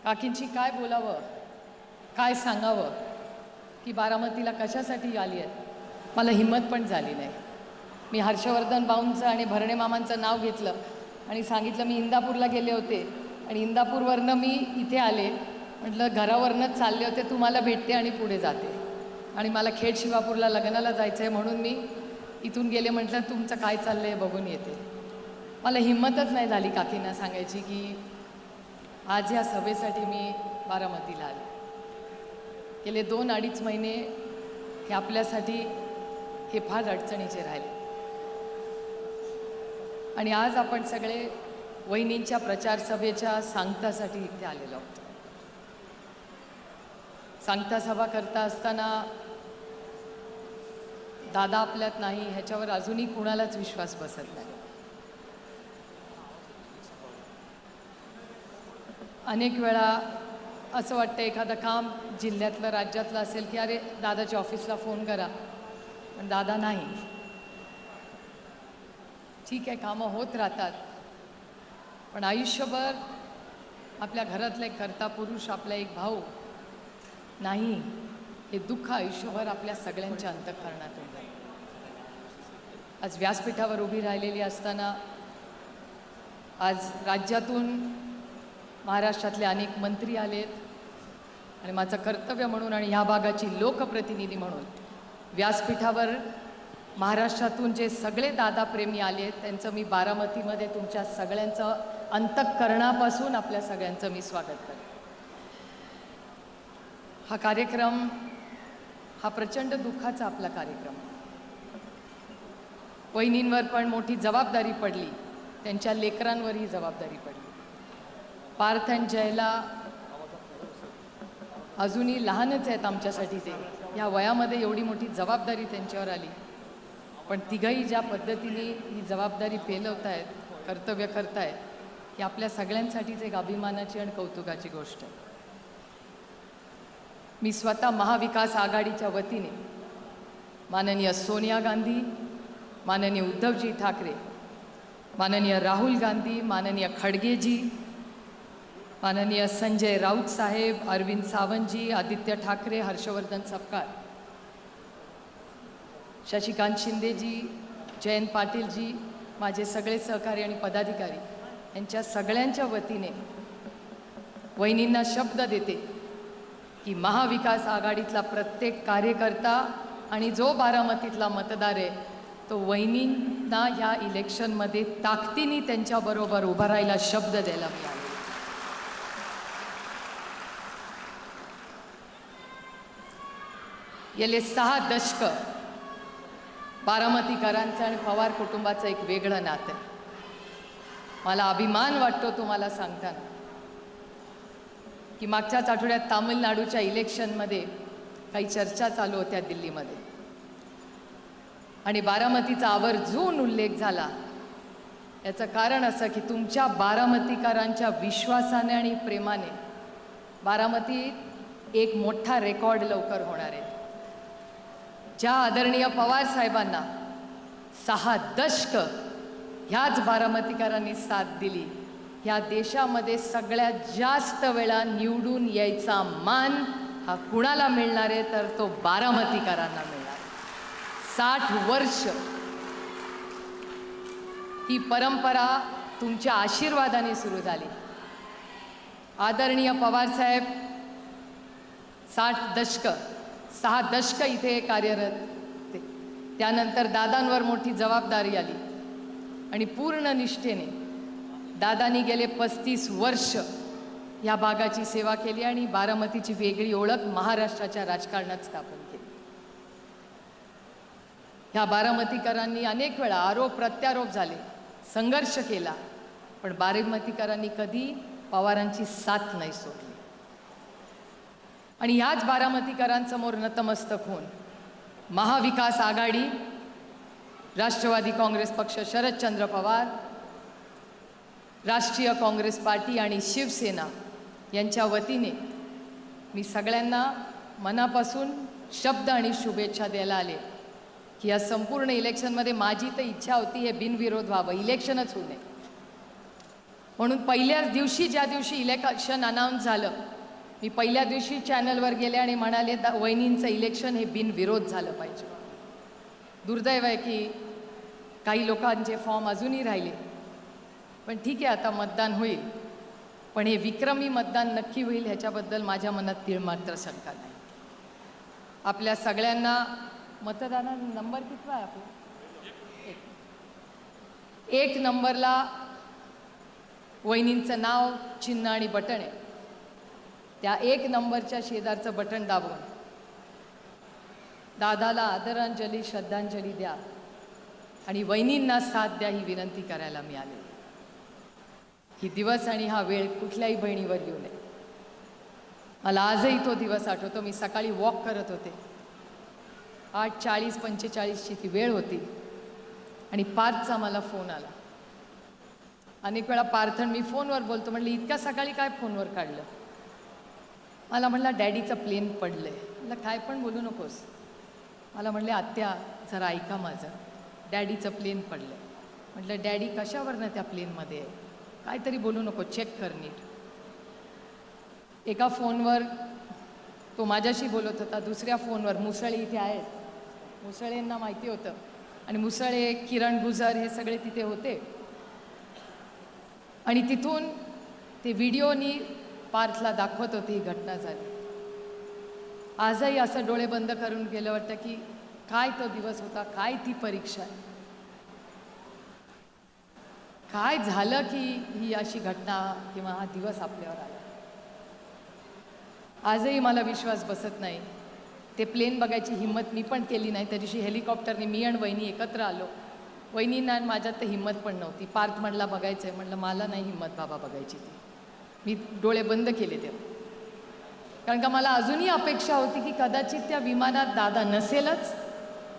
काकींची काय बोलावं, काय सांगावं की बारामतीला कशासाठी आली आहेत मला हिंमत पण झाली नाही. मी हर्षवर्धन भाऊंचं आणि भरणे मामांचं नाव घेतलं आणि सांगितलं मी इंदापूरला गेले होते आणि इंदापूरवरनं मी इथे आले. म्हटलं घरावरनंच चालले होते, तुम्हाला भेटते आणि पुढे जाते. आणि मला खेड शिवापूरला लग्नाला जायचं आहे म्हणून मी इथून गेले. म्हटलं तुमचं काय चाललं आहे बघून येते. मला हिंमतच नाही झाली काकींना सांगायची की आज या सभेसाठी मी बारामतीला आले. गेले 2-2.5 महिने हे आपल्यासाठी हे फार अडचणीचे राहिले आणि आज आपण सगळे वहिनींच्या प्रचार सभेच्या सांगतासाठी इथे आलेलो आहोत. सांगता सभा करता असताना दादा आपल्यात नाही ह्याच्यावर अजूनही कुणालाच विश्वास बसत नाही. अनेक वेळा असं वाटतं एखादं काम जिल्ह्यातलं राज्यातलं असेल की अरे दादाच्या ऑफिसला फोन करा, पण दादा नाही. ठीक आहे, कामं होत राहतात, पण आयुष्यभर आपल्या घरातला एक कर्ता पुरुष, आपला एक भाऊ नाही, हे दुःख आयुष्यभर आपल्या सगळ्यांच्या अंतःकरणात होतं. आज व्यासपीठावर उभी राहिलेली असताना आज राज्यातून महाराष्ट्रातले अनेक मंत्री आलेत आणि माझं कर्तव्य म्हणून आणि ह्या भागाची लोकप्रतिनिधी म्हणून व्यासपीठावर महाराष्ट्रातून जे सगळे दादाप्रेमी आले आहेत त्यांचं मी बारामतीमध्ये तुमच्या सगळ्यांचं अंतःकरणापासून आपल्या सगळ्यांचं मी स्वागत करते. हा कार्यक्रम हा प्रचंड दुःखाचा आपला कार्यक्रम. वहिनींवर पण मोठी जबाबदारी पडली, त्यांच्या लेकरांवरही जबाबदारी पडली. पार्थ आणि जयला अजूनही लहानच आहेत आमच्यासाठी. ते या वयामध्ये एवढी मोठी जबाबदारी त्यांच्यावर आली, पण तिघही ज्या पद्धतीने ही जबाबदारी पेलवत आहेत, कर्तव्य करतायत, ही आपल्या सगळ्यांसाठीच एक अभिमानाची आणि कौतुकाची गोष्ट आहे. मी स्वतः महाविकास आघाडीच्या वतीने माननीय सोनिया गांधी, माननीय उद्धवजी ठाकरे, माननीय राहुल गांधी, माननीय खडगेजी, माननीय संजय राऊत साहेब, अरविंद सावंतजी, आदित्य ठाकरे, हर्षवर्धन सपकाळ, शशिकांत शिंदेजी, जयंत पाटीलजी, माझे सगळे सहकारी आणि पदाधिकारी यांच्या सगळ्यांच्या वतीने वहिनींना शब्द देते की महाविकास आघाडीतला प्रत्येक कार्यकर्ता आणि जो बारामतीतला मतदार आहे तो वहिनींना ह्या इलेक्शनमध्ये ताकदीने त्यांच्याबरोबर उभा राहायला शब्द द्यायला मिळाला. गेले 6 दशकं बारामतीकरांचं आणि पवार कुटुंबाचं एक वेगळं नातं आहे. मला अभिमान वाटतो तुम्हाला सांगताना की मागच्याच आठवड्यात तामिळनाडूच्या इलेक्शनमध्ये काही चर्चा चालू होत्या दिल्लीमध्ये आणि बारामतीचा आवर्जून उल्लेख झाला. याचं कारण असं की तुमच्या बारामतीकरांच्या विश्वासाने आणि प्रेमाने बारामतीत एक मोठा रेकॉर्ड लवकर होणार आहे. ज्या आदरणीय पवार साहेबांना 6 दशकं ह्याच बारामतीकरांनी साथ दिली, ह्या देशामध्ये सगळ्यात जास्त वेळा निवडून यायचा मान हा कुणाला मिळणार आहे तर तो बारामतीकरांना मिळणार. 60 वर्ष ही परंपरा तुमच्या आशीर्वादाने सुरू झाली. आदरणीय पवार साहेब 6 दशकं इथे कार्यरत ते. त्यानंतर दादांवर मोठी जबाबदारी आली आणि पूर्ण निष्ठेने दादांनी गेले 35 वर्ष या भागाची सेवा केली आणि बारामतीची वेगळी ओळख महाराष्ट्राच्या राजकारणात स्थापन केली. ह्या बारामतीकरांनी अनेक वेळा आरोप प्रत्यारोप झाले, संघर्ष केला, पण बारामतीकरांनी कधी पवारांची साथ नाही सोडली. आणि ह्याच बारामतीकरांसमोर नतमस्तक होऊन महाविकास आघाडी, राष्ट्रवादी काँग्रेस पक्ष, शरदचंद्र पवार, राष्ट्रीय काँग्रेस पार्टी आणि शिवसेना यांच्या वतीने मी सगळ्यांना मनापासून शब्द आणि शुभेच्छा द्यायला आले की या संपूर्ण इलेक्शनमध्ये माझी तर इच्छा होती हे बिनविरोध व्हावं, इलेक्शनच होऊ नये. म्हणून पहिल्याच दिवशी ज्या दिवशी इलेक्शन अनाऊन्स झालं, मी पहिल्या दिवशी चॅनलवर गेले आणि म्हणाले वहिनींचं इलेक्शन हे बिनविरोध झालं पाहिजे. दुर्दैव आहे की काही लोकांचे फॉर्म अजूनही राहिले, पण ठीक आहे, आता मतदान होईल. पण हे विक्रमी मतदान नक्की होईल ह्याच्याबद्दल माझ्या मनात तीळ मात्र शंका नाही. आपल्या सगळ्यांना मतदानाचा नंबर किती आहे आपला? एक नंबरला वहिनींचं नाव, चिन्ह आणि बटन आहे. त्या एक नंबरच्या शेजारचं बटन दाबून दादाला आदरांजली, श्रद्धांजली द्या आणि वहिनींना साथ द्या ही विनंती करायला मी आले. ही दिवस आणि हा वेळ कुठल्याही बहिणीवर येऊ नये. मला आजही तो दिवस आठवतो. मी सकाळी वॉक करत होते. 8:40-45ची ती वेळ होती आणि पार्थचा मला फोन आला. अनेक वेळा पार्थन मी फोनवर बोलतो. म्हणलं इतक्या सकाळी काय फोनवर काढलं? मला म्हणला डॅडीचं प्लेन पडलंय. म्हणलं काय पण बोलू नकोस. मला म्हणले आत्या जरा ऐका माझं, डॅडीचं प्लेन पडलंय. म्हटलं डॅडी कशावरनं त्या प्लेनमध्ये आहे? काहीतरी बोलू नको, चेक कर नीट. एका फोनवर तो माझ्याशी बोलत होता, दुसऱ्या फोनवर मुसळे इथे आहेत, मुसळेंना माहिती होतं आणि मुसळे, किरण गुजर हे सगळे तिथे होते. आणि तिथून ते व्हिडिओनी पार्थला दाखवत होते ही घटना झाली. आजही असं डोळे बंद करून गेलं वाटतं की काय तो दिवस होता, काय ती परीक्षा आहे, काय झालं की ही अशी घटना किंवा हा दिवस आपल्यावर आला. आजही मला विश्वास बसत नाही. ते प्लेन बघायची हिंमत मी पण केली नाही. त्या दिवशी हेलिकॉप्टरने मी आणि वहिनी एकत्र आलो. वहिनींना आणि माझ्यात तर हिंमत पण नव्हती. पार्थ म्हणला बघायचं आहे. म्हणलं मला नाही हिंमत बाबा बघायची ती. मी डोळे बंद केले तेव्हा. कारण का मला अजूनही अपेक्षा होती की कदाचित त्या विमानात दादा नसेलच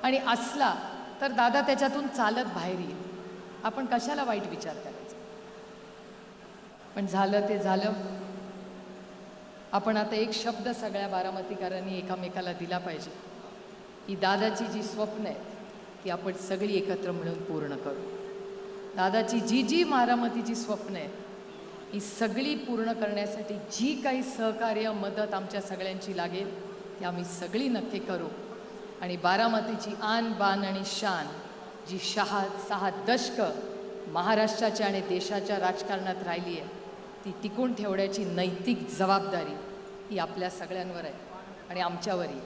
आणि असला तर दादा त्याच्यातून चालत बाहेर येईल. आपण कशाला वाईट विचार करायचा. पण झालं ते झालं. आपण आता एक शब्द सगळ्या बारामतीकरांनी एकामेकाला दिला पाहिजे की दादाची जी स्वप्न आहेत ती आपण सगळी एकत्र मिळून पूर्ण करू. दादाची जी जी बारामतीची स्वप्न आहेत ही सगळी पूर्ण करण्यासाठी जी काही सहकार्य, मदत आमच्या सगळ्यांची लागेल ती आम्ही सगळी नक्की करू. आणि बारामतीची आन बान आणि शान जी 6 दशकं महाराष्ट्राच्या आणि देशाच्या राजकारणात राहिली आहे ती टिकून ठेवण्याची नैतिक जबाबदारी ही आपल्या सगळ्यांवर आहे आणि आमच्यावरही.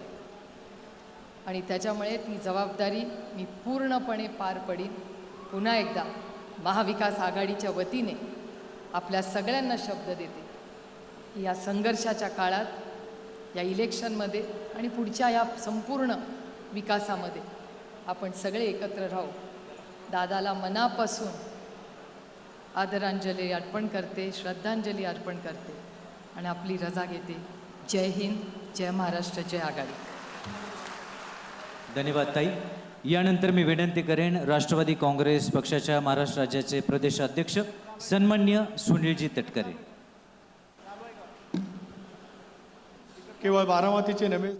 आणि त्याच्यामुळे ती जबाबदारी मी पूर्णपणे पार पडीन. पुन्हा एकदा महाविकास आघाडीच्या वतीने आपल्या सगळ्यांना शब्द देते की या संघर्षाच्या काळात, या इलेक्शनमध्ये आणि पुढच्या या संपूर्ण विकासामध्ये आपण सगळे एकत्र राहू. दादाला मनापासून आदरांजली अर्पण करते, श्रद्धांजली अर्पण करते आणि आपली रजा घेते. जय हिंद, जय महाराष्ट्र, जय आघाडी. धन्यवाद ताई. यानंतर मी विनंती करेन राष्ट्रवादी काँग्रेस पक्षाच्या महाराष्ट्र राज्याचे प्रदेश अध्यक्ष सन्माननीय सुनीलजी तटकरे. केवळ बारामतीचे नव्हे